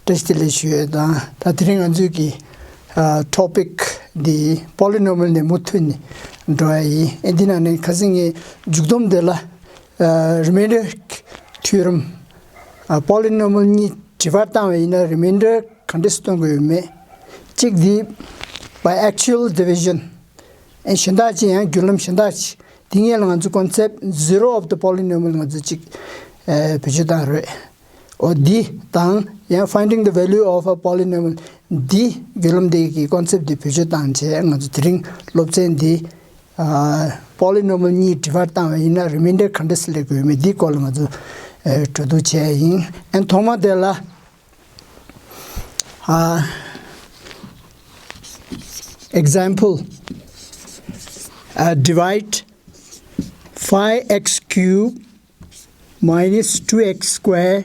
issue topic the polynomial ne mutuni dry edina ne kasing jugdom de la remainder theorem polynomial ni jivarta in a remainder condition me check the by actual division and shandachi and gulum shandachi tingyal concept zero of the polynomial pijidare or d tang finding the value of a polynomial d gulum de concept de pijidan che ngazring lobchen di polynomial ni divarta in a remainder condition me d column to do che and thoma de la example divide 5x cubed minus 2x square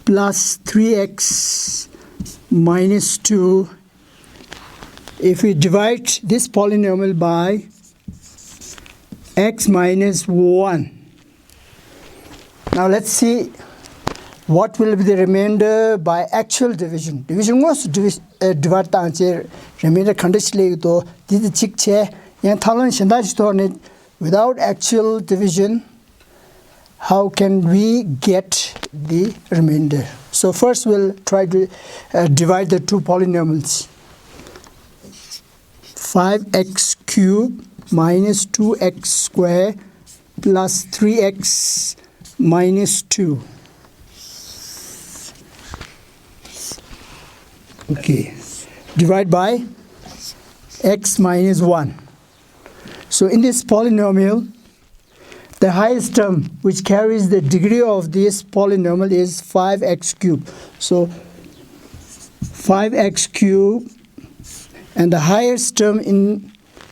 plus 3x minus 2. If we divide this polynomial by x minus 1. Now let's see what will be the remainder by actual division. Division was divide the answer remainder condition to this chick che yan thalan shandaj tornit without actual division. How can we get the remainder? So first we'll try to divide the two polynomials. 5x cubed minus 2x square plus 3x minus 2. Okay, divide by x minus 1. So in this polynomial, the highest term which carries the degree of this polynomial is 5x cubed. So 5x cubed and the highest term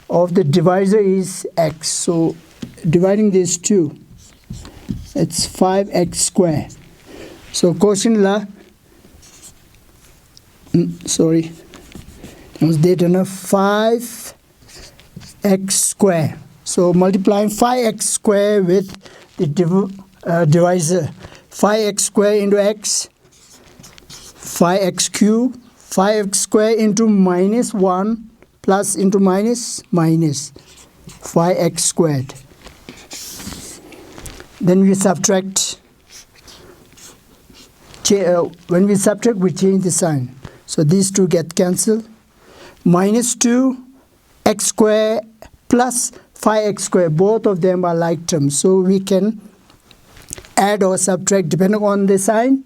of the divisor is x. So dividing these two, it's 5x squared. So quotient la sorry, that was date enough 5x squared. So multiplying 5x squared with the divisor, 5x squared into x, 5x cubed, 5x squared into minus 1 plus into minus 5x squared. Then we subtract. When we subtract, we change the sign. So these two get cancelled. Minus 2x squared plus 5x squared, both of them are like terms. So we can add or subtract depending on the sign,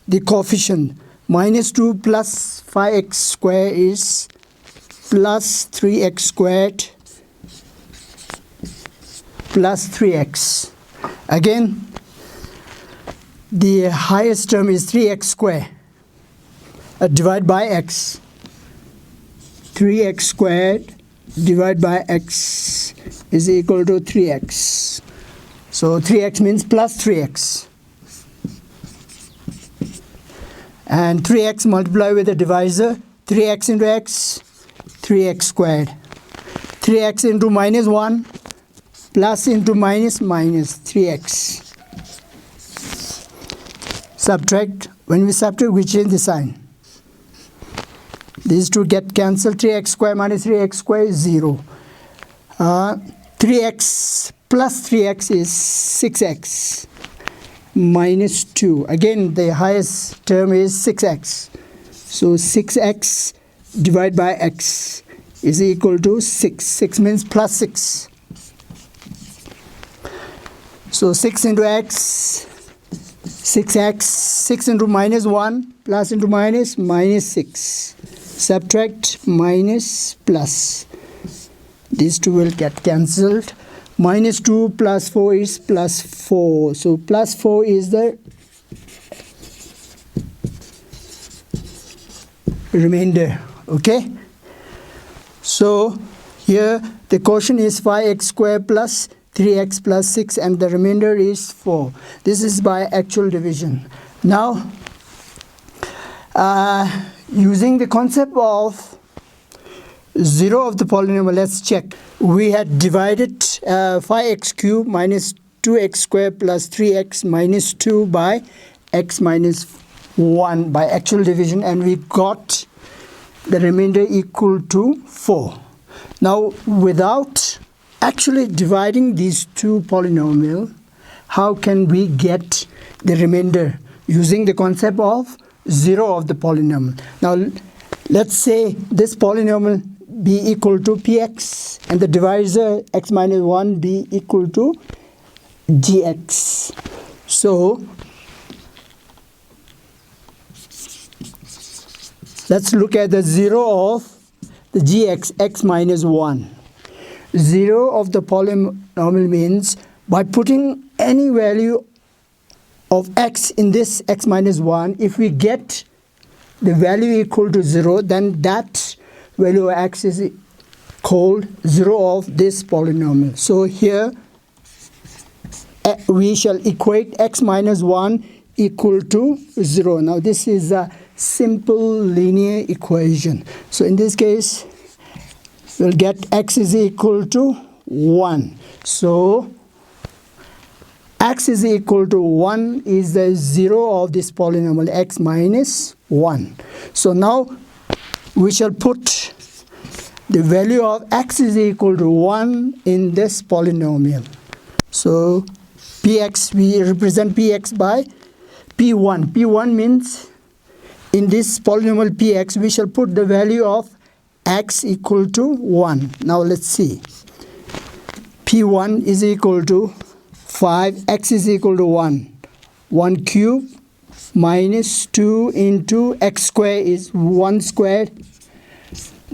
the coefficient. Minus 2 plus 5x squared is plus 3x squared plus 3x. Again, the highest term is 3x squared. Divide by x. 3x squared divided by x is equal to 3x. So 3x means plus 3x. And 3x multiply with the divisor. 3x into x, 3x squared. 3x into minus 1 plus into minus 3x. Subtract. When we subtract, we change the sign. These two get cancelled. 3x squared minus 3x squared is 0. 3x plus 3x is 6x minus 2. Again, the highest term is 6x. So 6x divided by x is equal to 6. 6 means plus 6. So 6 into x, 6x, 6 into minus 1 plus into minus 6. Subtract minus plus. These two will get cancelled. Minus 2 plus 4 is plus 4. So plus 4 is the remainder. Okay. So here the quotient is 5x squared plus 3x plus 6 and the remainder is 4. This is by actual division. Now using the concept of zero of the polynomial, let's check. We had divided 5x cubed minus 2x squared plus 3x minus 2 by x minus 1 by actual division, and we got the remainder equal to 4. Now, without actually dividing these two polynomials, how can we get the remainder using the concept of zero of the polynomial? Now, let's say this polynomial be equal to px and the divisor x minus 1 be equal to gx. So, let's look at the zero of the gx, x minus 1. Zero of the polynomial means by putting any value of x in this x minus 1, if we get the value equal to 0, then that value of x is called zero of this polynomial. So here we shall equate x minus 1 equal to 0. Now this is a simple linear equation. So in this case, we'll get x is equal to 1. So x is equal to 1 is the zero of this polynomial x minus 1. So now we shall put the value of x is equal to 1 in this polynomial. So px, we represent px by p1. P1 means in this polynomial px, we shall put the value of x equal to 1. Now let's see. P1 is equal to 5, x is equal to 1. 1 cube minus 2 into x square is 1 squared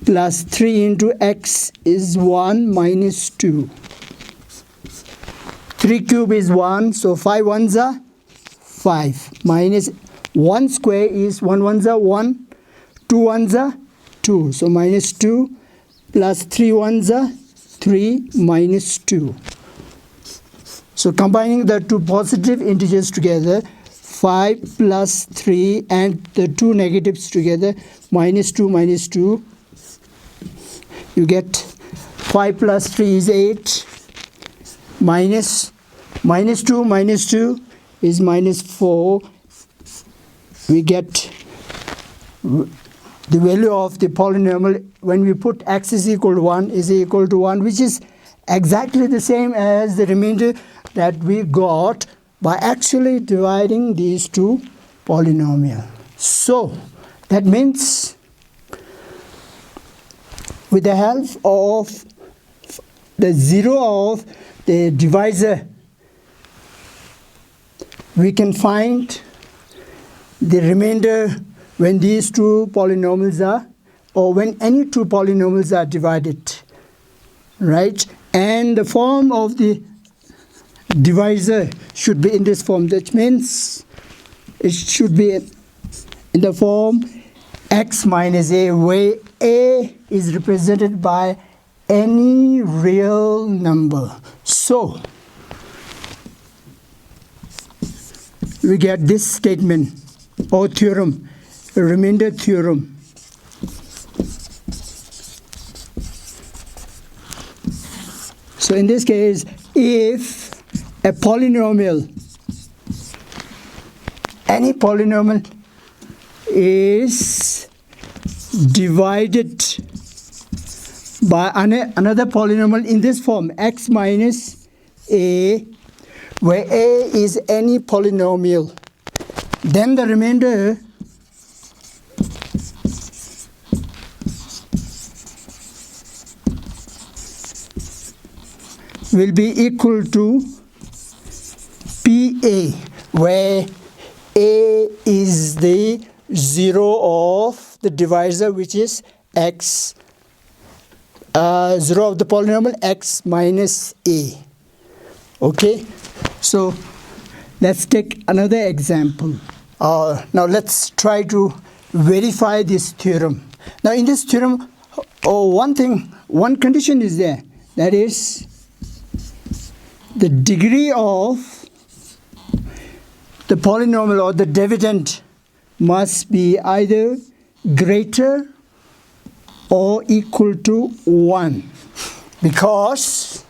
plus 3 into x is 1 minus 2. 3 cube is 1, so 5 ones are 5 minus 1 square is 1 ones are 1, 2 ones are 2. So minus 2 plus 3 ones are 3 minus 2. So combining the two positive integers together, 5 plus 3 and the two negatives together, minus 2 minus 2, you get 5 plus 3 is 8, minus 2 is minus 4. We get the value of the polynomial when we put x is equal to 1 is equal to 1, which is exactly the same as the remainder that we got by actually dividing these two polynomials. So that means with the help of the zero of the divisor, we can find the remainder when these two polynomials are, or when any two polynomials are divided, right? And the form of the divisor should be in this form. That means it should be in the form x minus a, where a is represented by any real number. So we get this statement or theorem, a remainder theorem. So in this case, if a polynomial, any polynomial is divided by another polynomial in this form, x minus a, where a is any polynomial, then the remainder will be equal to PA, where a is the zero of the divisor, which is x, zero of the polynomial x minus a. Okay, so let's take another example. Now let's try to verify this theorem. Now in this theorem, one condition is there, that is the degree of the polynomial or the dividend must be either greater or equal to 1, because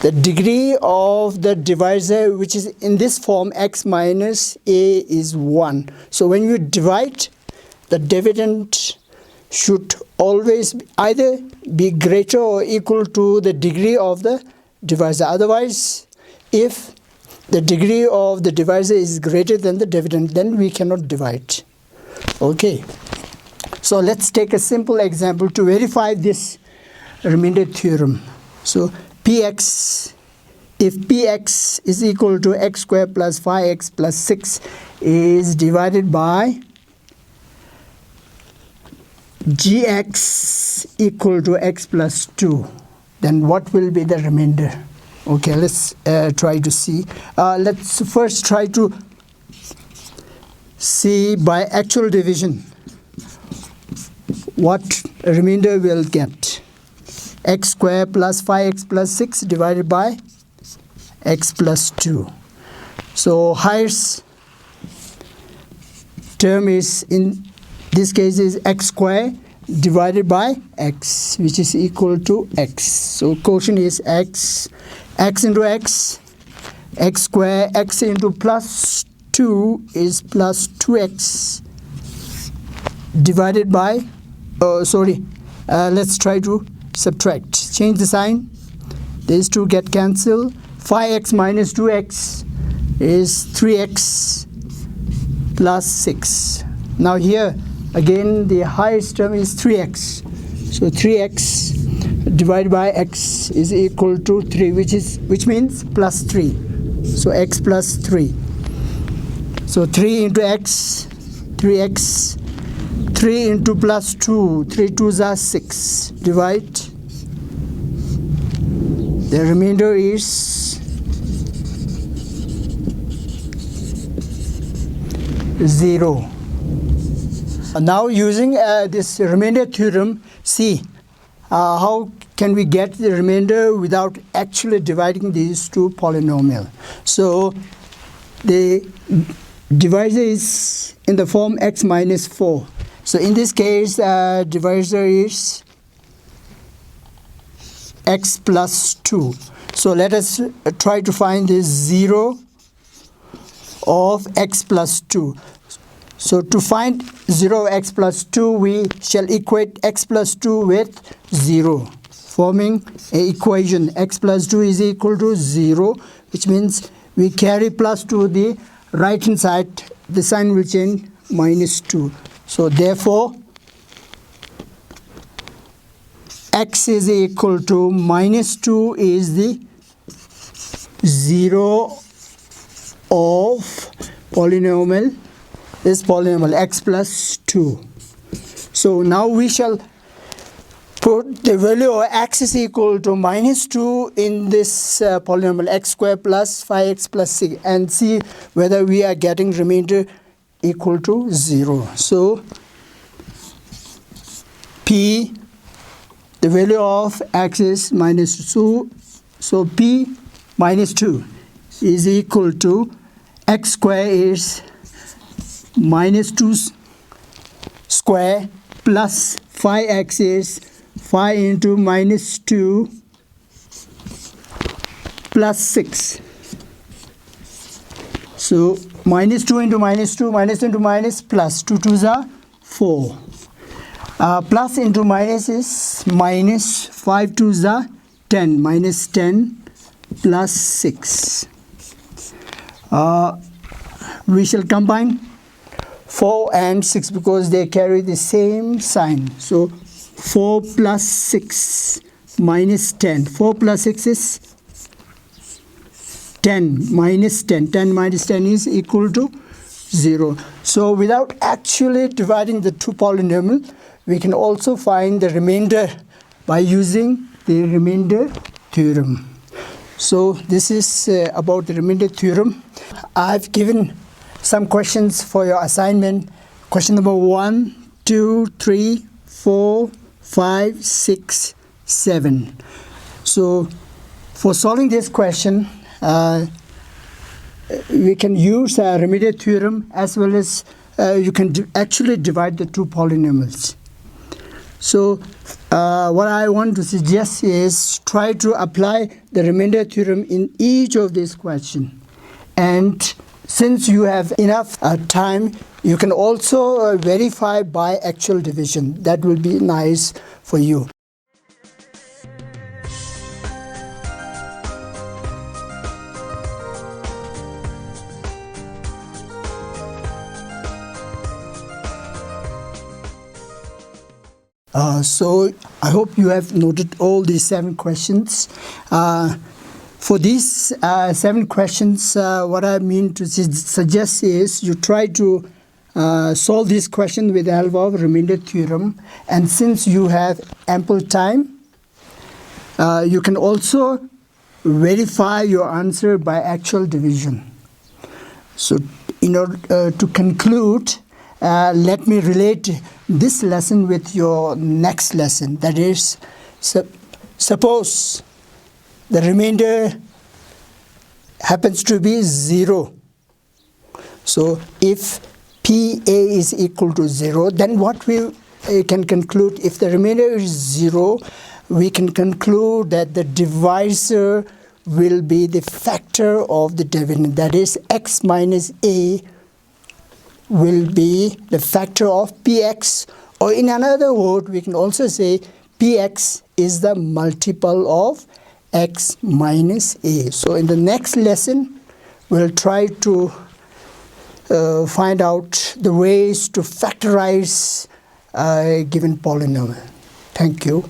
the degree of the divisor, which is in this form, x minus a, is 1. So when you divide, the dividend should always either be greater or equal to the degree of the divisor. Otherwise, if the degree of the divisor is greater than the dividend, then we cannot divide. Okay, so let's take a simple example to verify this remainder theorem. So px, if px is equal to x squared plus 5x plus 6 is divided by gx equal to x plus 2, then what will be the remainder? Okay, let's try to see. Let's first try to see by actual division what remainder we'll get. X squared plus 5x plus 6 divided by x plus 2. So highest term is, in this case, is x squared divided by x, which is equal to x. So quotient is x into x squared, x into plus 2 is plus 2x divided by, let's try to subtract. Change the sign. These two get cancelled. 5x minus 2x is 3x plus 6. Now here again the highest term is 3x. So 3x divided by x is equal to 3, which means plus 3. So x plus 3. So 3 into x, 3x, 3 into plus 2, 3 2s are 6. Divide. The remainder is 0. Now using this remainder theorem, see how can we get the remainder without actually dividing these two polynomials. So the divisor is in the form x minus 4. So in this case, divisor is x plus 2. So let us try to find the 0 of x plus 2. So to find 0 of x plus 2, we shall equate x plus 2 with 0, forming an equation. X plus 2 is equal to 0, which means we carry plus to the right hand side, the sign will change, minus 2. So therefore, x is equal to minus 2 is the 0 of polynomial, this polynomial x plus 2. So now we shall put the value of x is equal to minus 2 in this polynomial x squared plus 5x plus 6 and see whether we are getting remainder equal to 0. So p, the value of x is minus 2, so p minus 2 is equal to x square is minus 2 square plus 5x is 5 into minus 2 plus 6. So minus 2 into minus 2, minus into minus, plus 2 2s are 4. Plus into minus is minus, 5 2s are 10, minus 10 plus 6. We shall combine 4 and 6 because they carry the same sign. So 4 plus 6 minus 10. 4 plus 6 is 10 minus 10. 10 minus 10 is equal to 0. So without actually dividing the two polynomials, we can also find the remainder by using the remainder theorem. So this is about the remainder theorem. I've given some questions for your assignment. Question number 1, 2, 3, 4, 5, 6, 7. So for solving this question, we can use a remainder theorem as well as you can actually divide the two polynomials. So what I want to suggest is try to apply the remainder theorem in each of these questions. And since you have enough time, you can also verify by actual division. That will be nice for you. So I hope you have noted all these 7 questions. For these 7 questions, what I mean to suggest is you try to solve this question with the help of remainder theorem. And since you have ample time, you can also verify your answer by actual division. So in order to conclude, let me relate this lesson with your next lesson. That is, suppose the remainder happens to be 0. So if PA is equal to 0, then what we can conclude, if the remainder is 0, we can conclude that the divisor will be the factor of the dividend. That is, x minus a will be the factor of px, or in another word, we can also say px is the multiple of x minus a. So in the next lesson, we'll try to find out the ways to factorize a given polynomial. Thank you.